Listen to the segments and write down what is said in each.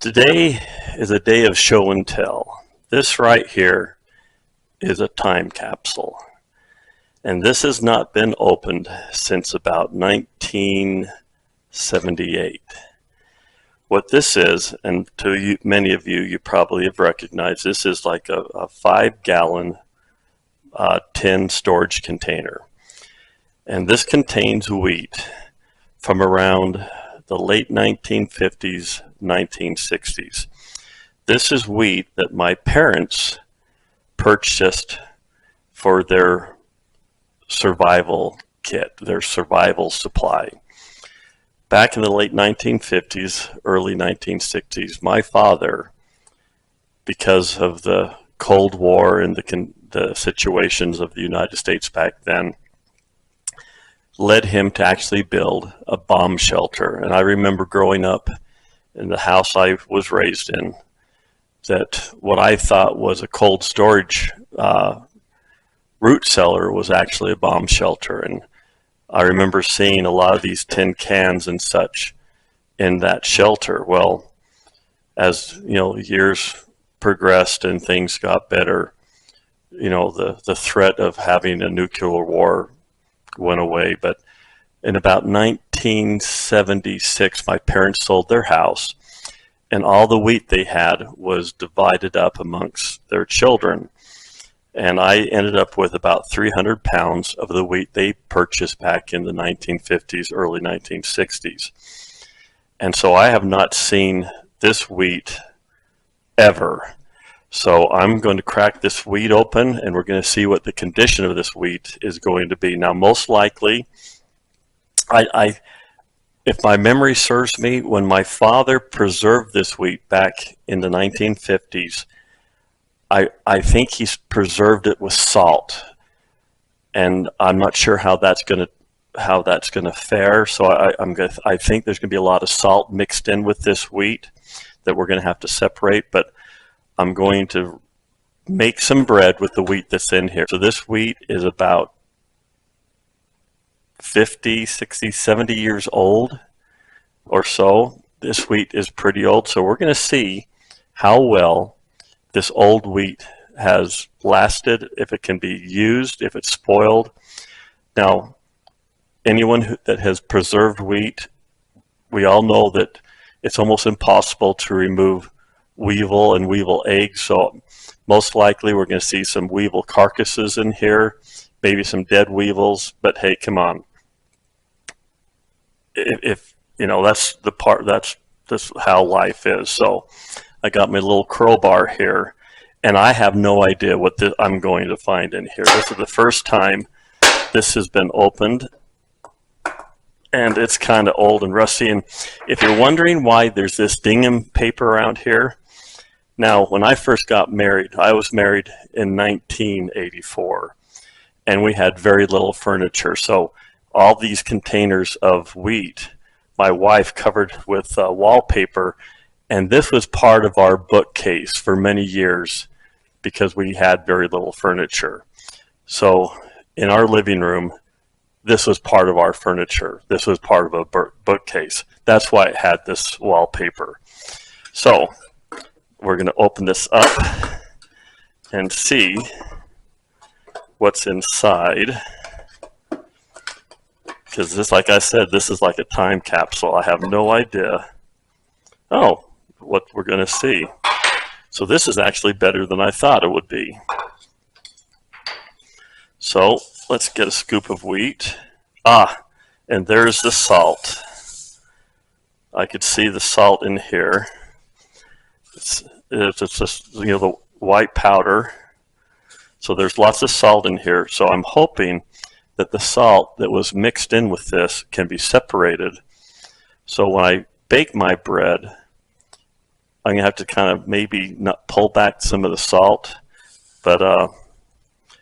Today is a day of show and tell. This right here is a time capsule. And this has not been opened since about 1978. What this is, and to you, many of you, you probably have recognized, this is like a 5-gallon tin storage container. And this contains wheat from around the late 1950s, 1960s. This is wheat that my parents purchased for their survival kit, their survival supply. Back in the late 1950s, early 1960s, my father, because of the Cold War and the situations of the United States back then, led him to actually build a bomb shelter. And I remember growing up in the house I was raised in, that what I thought was a cold storage root cellar was actually a bomb shelter. And I remember seeing a lot of these tin cans and such in that shelter. Well, as you know, years progressed and things got better, you know, the threat of having a nuclear war went away. But in about 1976, my parents sold their house, and all the wheat they had was divided up amongst their children. And I ended up with about 300 pounds of the wheat they purchased back in the 1950s, early 1960s. And so I have not seen this wheat ever. So I'm going to crack this wheat open, and we're going to see what the condition of this wheat is going to be. Now, most likely, if my memory serves me, when my father preserved this wheat back in the 1950s, I think he's preserved it with salt, and I'm not sure how that's going to fare. So I think there's going to be a lot of salt mixed in with this wheat that we're going to have to separate. But I'm going to make some bread with the wheat that's in here. So this wheat is about 50, 60, 70 years old or so. This wheat is pretty old. So we're going to see how well this old wheat has lasted, if it can be used, if it's spoiled. Now, anyone that has preserved wheat, we all know that it's almost impossible to remove weevil and weevil eggs. So most likely we're going to see some weevil carcasses in here, maybe some dead weevils. But hey, come on. If you know, that's how life is. So I got my little crowbar here, and I have no idea what I'm going to find in here. This is the first time this has been opened, and it's kind of old and rusty. And if you're wondering why there's this gingham paper around here, now when I first got married, I was married in 1984, and we had very little furniture. So all these containers of wheat, my wife covered with wallpaper, and this was part of our bookcase for many years because we had very little furniture. So in our living room, this was part of our furniture. This was part of a bookcase. That's why it had this wallpaper. So we're going to open this up and see what's inside. Because this, like I said, this is like a time capsule. I have no idea what we're going to see. So this is actually better than I thought it would be. So let's get a scoop of wheat. And there's the salt. I could see the salt in here. It's just, you know, the white powder. So there's lots of salt in here. So I'm hoping that the salt that was mixed in with this can be separated. So when I bake my bread, I'm gonna have to kind of maybe not pull back some of the salt, but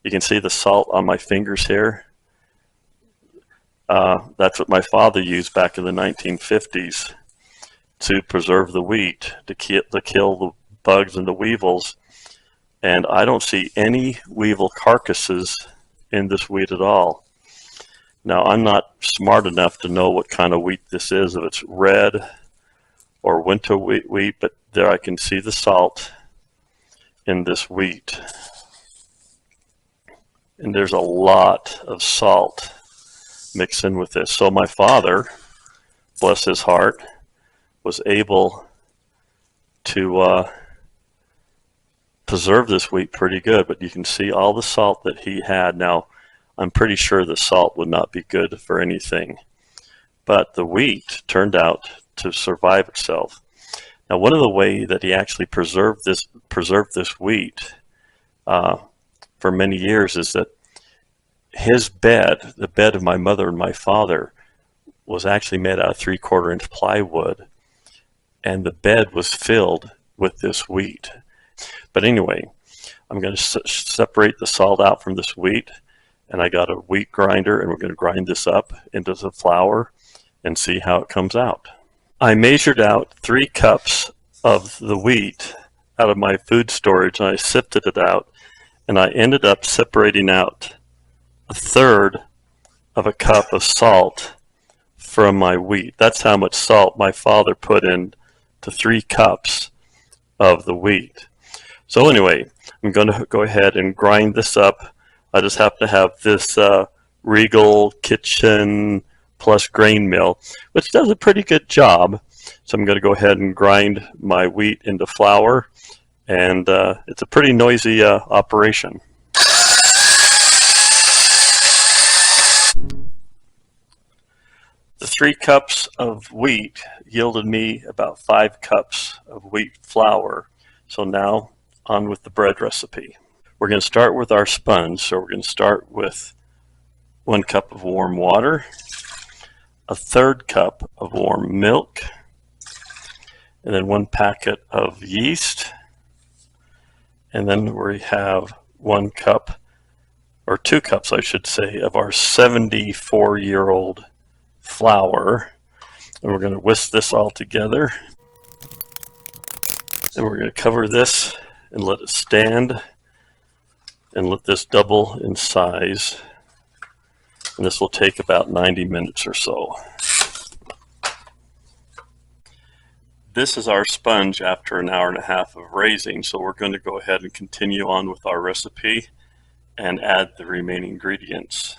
you can see the salt on my fingers here. That's what my father used back in the 1950s to preserve the wheat, to kill the bugs and the weevils. And I don't see any weevil carcasses in this wheat at all. Now, I'm not smart enough to know what kind of wheat this is, if it's red or winter wheat, but there I can see the salt in this wheat. And there's a lot of salt mixed in with this. So my father, bless his heart, was able to preserve this wheat pretty good, but you can see all the salt that he had. Now, I'm pretty sure the salt would not be good for anything, but the wheat turned out to survive itself. Now, one of the ways that he actually preserved this wheat for many years is that his bed, the bed of my mother and my father, was actually made out of 3/4 inch plywood, and the bed was filled with this wheat. But anyway, I'm going to separate the salt out from this wheat, and I got a wheat grinder, and we're going to grind this up into the flour and see how it comes out. I measured out 3 cups of the wheat out of my food storage, and I sifted it out, and I ended up separating out 1/3 of a cup of salt from my wheat. That's how much salt my father put in to 3 cups of the wheat. So anyway, I'm going to go ahead and grind this up. I just happen to have this Regal Kitchen Plus grain mill, which does a pretty good job. So I'm going to go ahead and grind my wheat into flour, and it's a pretty noisy operation. The 3 cups of wheat yielded me about 5 cups of wheat flour. So now on with the bread recipe. We're going to start with our sponge. So we're going to start with 1 cup of warm water, 1/3 cup of warm milk, and then 1 packet of yeast. And then we have 1 cup, or 2 cups I should say, of our 74-year-old flour. And we're going to whisk this all together. And we're going to cover this and let it stand and let this double in size. And this will take about 90 minutes or so. This is our sponge after an hour and a half of raising, so we're going to go ahead and continue on with our recipe and add the remaining ingredients.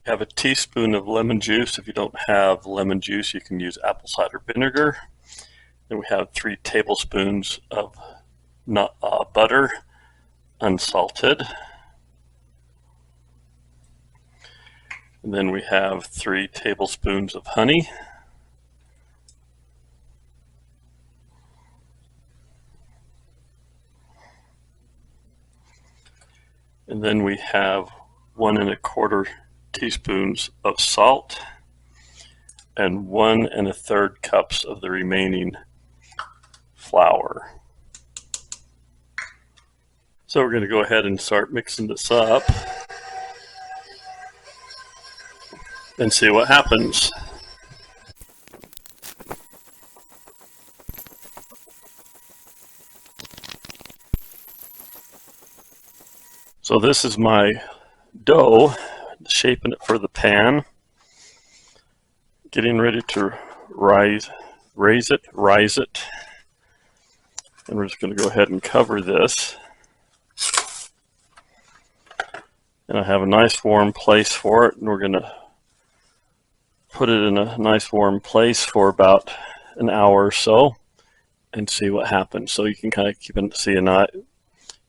We have a teaspoon of lemon juice. If you don't have lemon juice, you can use apple cider vinegar. Then we have 3 tablespoons of butter, unsalted. And then we have 3 tablespoons of honey. And then we have 1 1/4 teaspoons of salt and 1 1/3 cups of the remaining flour. So we're going to go ahead and start mixing this up and see what happens. So this is my dough, shaping it for the pan, getting ready to rise it, and we're just going to go ahead and cover this. And I have a nice warm place for it, and we're going to put it in a nice warm place for about an hour or so and see what happens. So you can kind of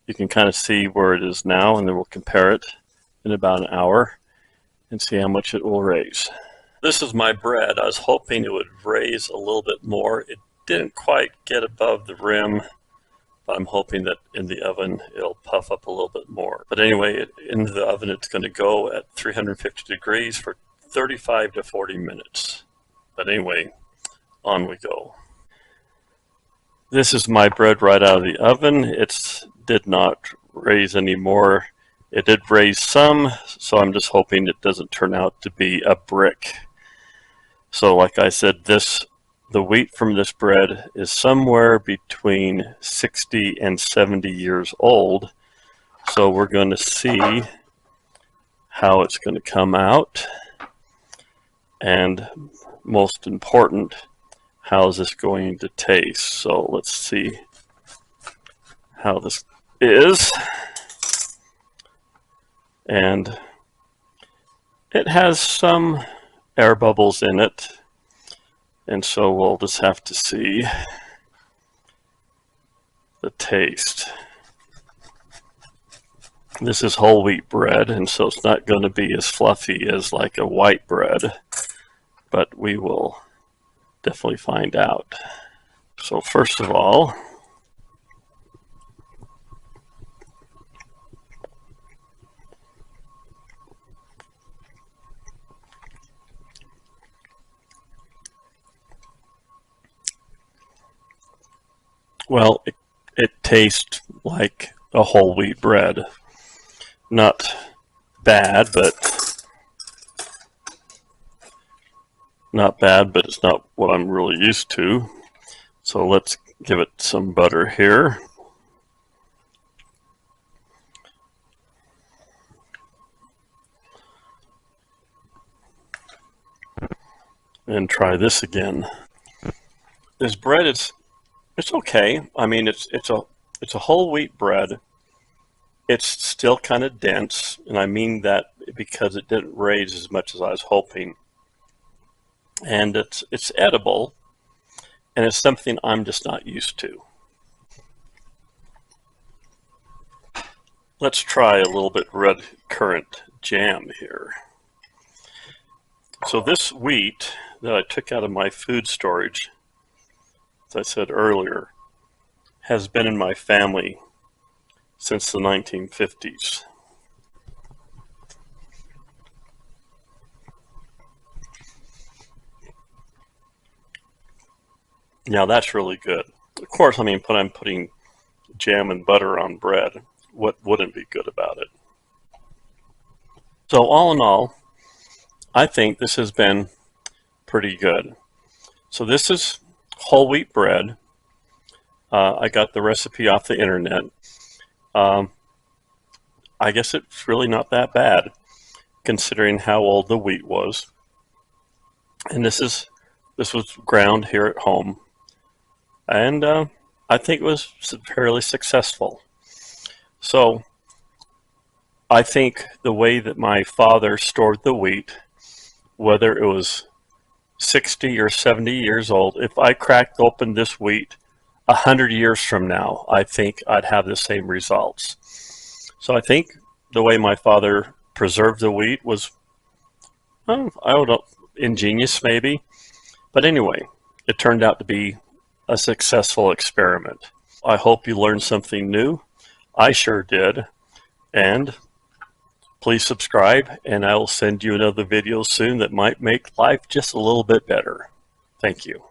you can kind of see where it is now, and then we'll compare it in about an hour and see how much it will raise. This is my bread. I was hoping it would raise a little bit more. It didn't quite get above the rim, but I'm hoping that in the oven it'll puff up a little bit more. But anyway, into the oven it's going to go at 350 degrees for 35 to 40 minutes. But anyway, on we go. This is my bread right out of the oven. It did not raise any more. It did raise some, so I'm just hoping it doesn't turn out to be a brick. So like I said, the wheat from this bread is somewhere between 60 and 70 years old. So we're going to see how it's going to come out. and most important, how is this going to taste? So let's see how this is. And it has some air bubbles in it, and so we'll just have to see the taste. This is whole wheat bread, and so it's not going to be as fluffy as like a white bread, but we will definitely find out. So first of all, well, it tastes like a whole wheat bread. Not bad, but it's not what I'm really used to. So let's give it some butter here. And try this again. This bread it's okay. I mean, it's a whole wheat bread. It's still kind of dense, and I mean that because it didn't raise as much as I was hoping. And it's edible, and it's something I'm just not used to. Let's try a little bit red currant jam here. So this wheat that I took out of my food storage, as I said earlier, has been in my family since the 1950s. Now that's really good. Of course, I mean, I'm putting jam and butter on bread. What wouldn't be good about it? So all in all, I think this has been pretty good. So this is whole wheat bread. I got the recipe off the internet. I guess it's really not that bad considering how old the wheat was. And this was ground here at home, and I think it was fairly successful. So I think the way that my father stored the wheat, whether it was 60 or 70 years old, if I cracked open this wheat 100 years from now, I think I'd have the same results. So I think the way my father preserved the wheat was, I don't know, ingenious maybe. But anyway, it turned out to be a successful experiment. I hope you learned something new. I sure did. And please subscribe, and I will send you another video soon that might make life just a little bit better. Thank you.